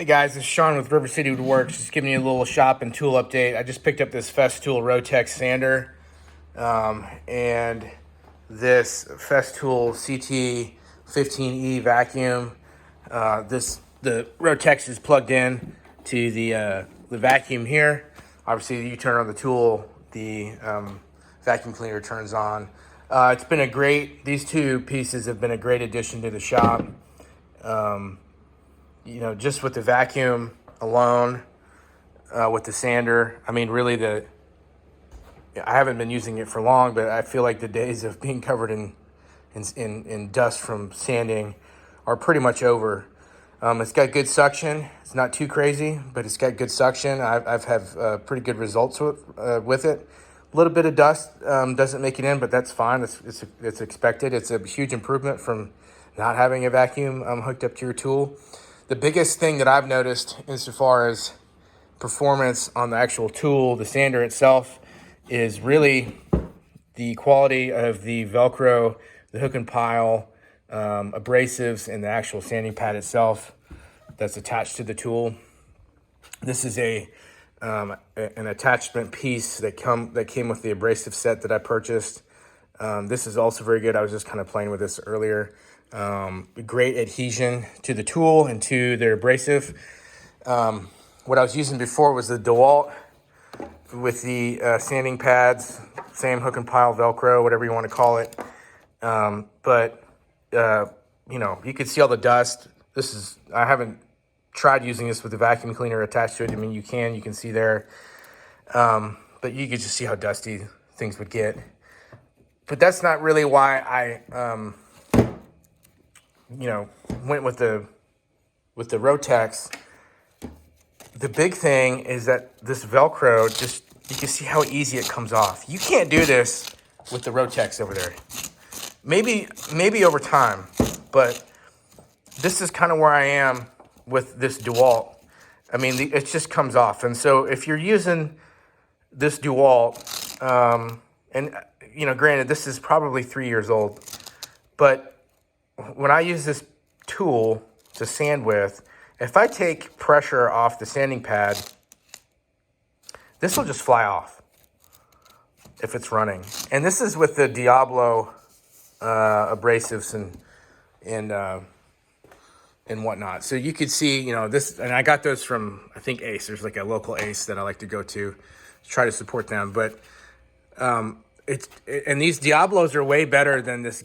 Hey guys, it's Sean with River City Woodworks. Just giving you a little shop and tool update. I just picked up this Festool Rotex sander and this Festool CT15E vacuum. The Rotex is plugged in to the vacuum here. Obviously, you turn on the tool, the vacuum cleaner turns on. It's been these two pieces have been a great addition to the shop. Just with the vacuum alone, with the sander, I mean, really I haven't been using it for long, but I feel like the days of being covered in dust from sanding are pretty much over. It's got good suction. It's not too crazy, but it's got good suction. I've had pretty good results with it. A little bit of dust doesn't make it in, but that's fine. It's expected. It's a huge improvement from not having a vacuum hooked up to your tool. The biggest thing that I've noticed insofar as performance on the actual tool, the sander itself, is really the quality of the Velcro, the hook and pile, abrasives, and the actual sanding pad itself that's attached to the tool. This is an attachment piece that came with the abrasive set that I purchased. This is also very good. I was just kind of playing with this earlier. Great adhesion to the tool and to their abrasive. What I was using before was the DeWalt with the sanding pads, same hook and pile Velcro, whatever you want to call it. You can see all the dust. I haven't tried using this with the vacuum cleaner attached to it. I mean, you can see there, but you could just see how dusty things would get. But that's not really why I went with the Rotex. The big thing is that this Velcro, you can see how easy it comes off. You can't do this with the Rotex over there. Maybe over time, but this is kind of where I am with this DeWalt. I mean, it just comes off. And so if you're using this DeWalt, granted, this is probably 3 years old, but when I use this tool to sand with, if I take pressure off the sanding pad, this will just fly off if it's running. And this is with the Diablo abrasives and whatnot. So you could see, this, and I got those from, I think, Ace. There's like a local Ace that I like to go to try to support them. But and these Diablos are way better than this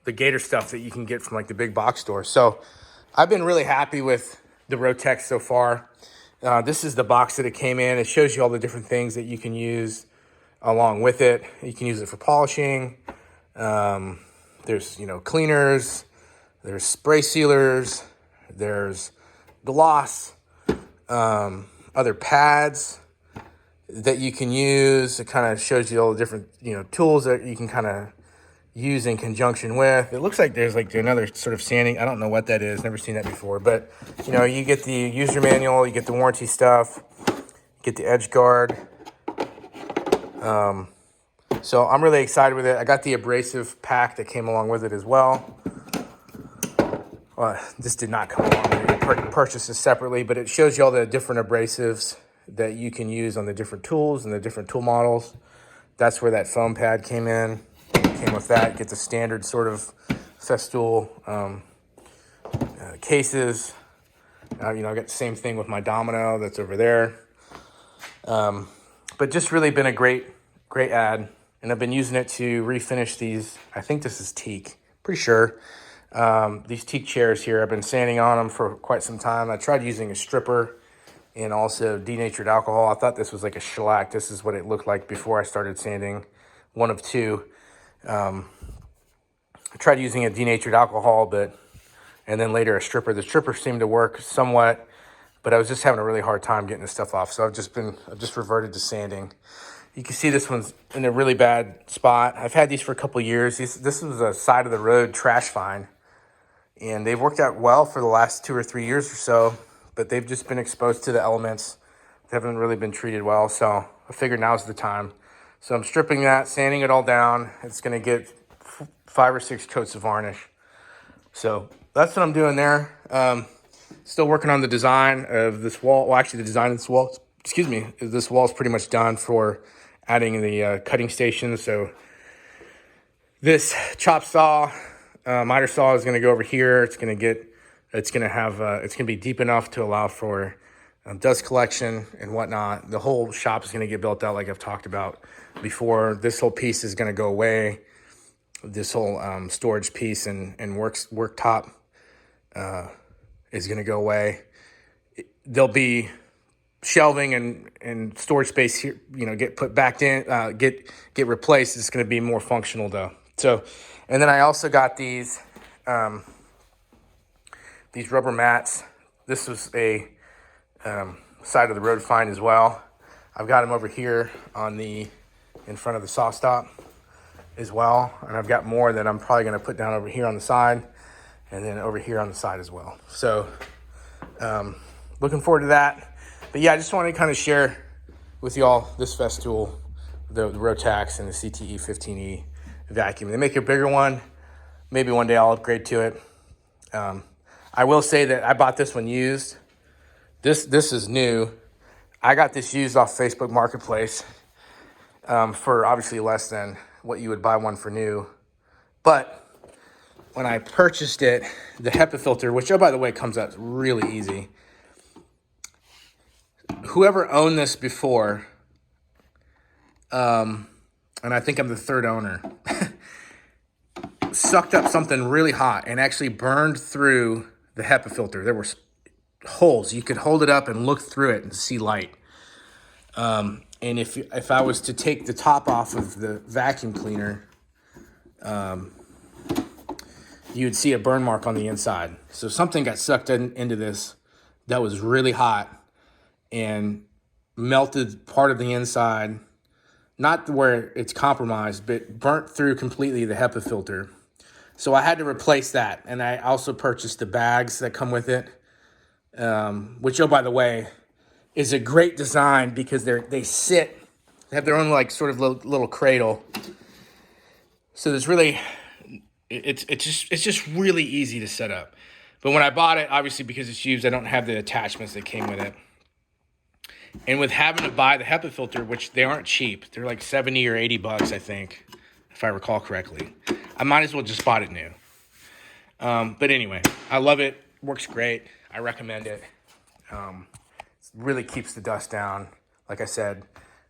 the Gator stuff that you can get from like the big box store. So I've been really happy with the Rotex so far. This is the box that it came in. It shows you all the different things that you can use along with it. You can use it for polishing. There's, cleaners, there's spray sealers, there's gloss, other pads that you can use. It kind of shows you all the different, tools that you can kind of use in conjunction with. It looks like there's like another sort of sanding. I don't know what that is. Never seen that before. But, you get the user manual, you get the warranty stuff, you get the edge guard. So I'm really excited with it. I got the abrasive pack that came along with it as well. This did not come along with it. You purchase this separately, but it shows you all the different abrasives that you can use on the different tools and the different tool models. That's where that foam pad came in. Came with that. Get the standard sort of Festool cases. I got the same thing with my domino that's over there. But just really been a great ad. And I've been using it to refinish these. I think this is teak. Pretty sure. These teak chairs here, I've been sanding on them for quite some time. I tried using a stripper and also denatured alcohol. I thought this was like a shellac. This is what it looked like before I started sanding. One of two. I tried using a denatured alcohol, and then later a stripper. The stripper seemed to work somewhat, but I was just having a really hard time getting this stuff off. So I've just reverted to sanding. You can see this one's in a really bad spot. I've had these for a couple years. This was a side of the road trash find, and they've worked out well for the last 2 or 3 years or so, but they've just been exposed to the elements. They haven't really been treated well. So I figured now's the time. So I'm stripping that, sanding it all down. It's going to get 5 or 6 coats of varnish. So that's what I'm doing there. Still working on the design of this wall. Well, actually, the design of this wall, excuse me, this wall is pretty much done for adding the cutting station. So this chop saw, miter saw is going to go over here. It's going to be deep enough to allow for dust collection and whatnot. The whole shop is going to get built out like I've talked about before. This whole piece is going to go away. This whole storage piece and worktop is going to go away. There'll be shelving and storage space here, get put back in, get replaced. It's going to be more functional though. So, and then I also got these rubber mats. This was a side of the road find as well. I've got them over here in front of the saw stop as well. And I've got more that I'm probably going to put down over here on the side and then over here on the side as well. So looking forward to that. But yeah, I just wanted to kind of share with y'all this Festool, the Rotex and the CTE 15E vacuum. They make a bigger one. Maybe one day I'll upgrade to it. I will say that I bought this one used. This is new. I got this used off Facebook Marketplace for obviously less than what you would buy one for new. But when I purchased it, the HEPA filter, which, oh, by the way, comes out really easy. Whoever owned this before, and I think I'm the third owner, sucked up something really hot and actually burned through the HEPA filter. There were holes. You could hold it up and look through it and see light. And if I was to take the top off of the vacuum cleaner, you'd see a burn mark on the inside. So something got sucked into this that was really hot and melted part of the inside, not where it's compromised, but burnt through completely the HEPA filter. So I had to replace that. And I also purchased the bags that come with it, which, oh, by the way, is a great design because they have their own like sort of little cradle. So there's really, it's just really easy to set up. But when I bought it, obviously because it's used, I don't have the attachments that came with it. And with having to buy the HEPA filter, which they aren't cheap, they're like 70 or 80 bucks, I think, if I recall correctly. I might as well just bought it new. But anyway, I love it. Works great. I recommend it. It really keeps the dust down. Like I said,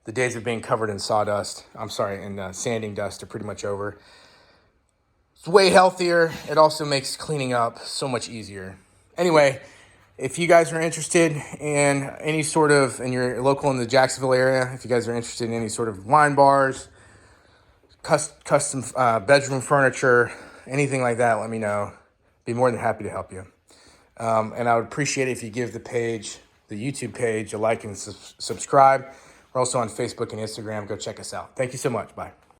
the days of being covered in sanding dust are pretty much over. It's way healthier. It also makes cleaning up so much easier. Anyway, if you guys are interested in any sort of, and you're local in the Jacksonville area, if you guys are interested in any sort of wine bars, custom bedroom furniture, anything like that, let me know. Be more than happy to help you. And I would appreciate it if you give the YouTube page, a like and subscribe. We're also on Facebook and Instagram. Go check us out. Thank you so much. Bye.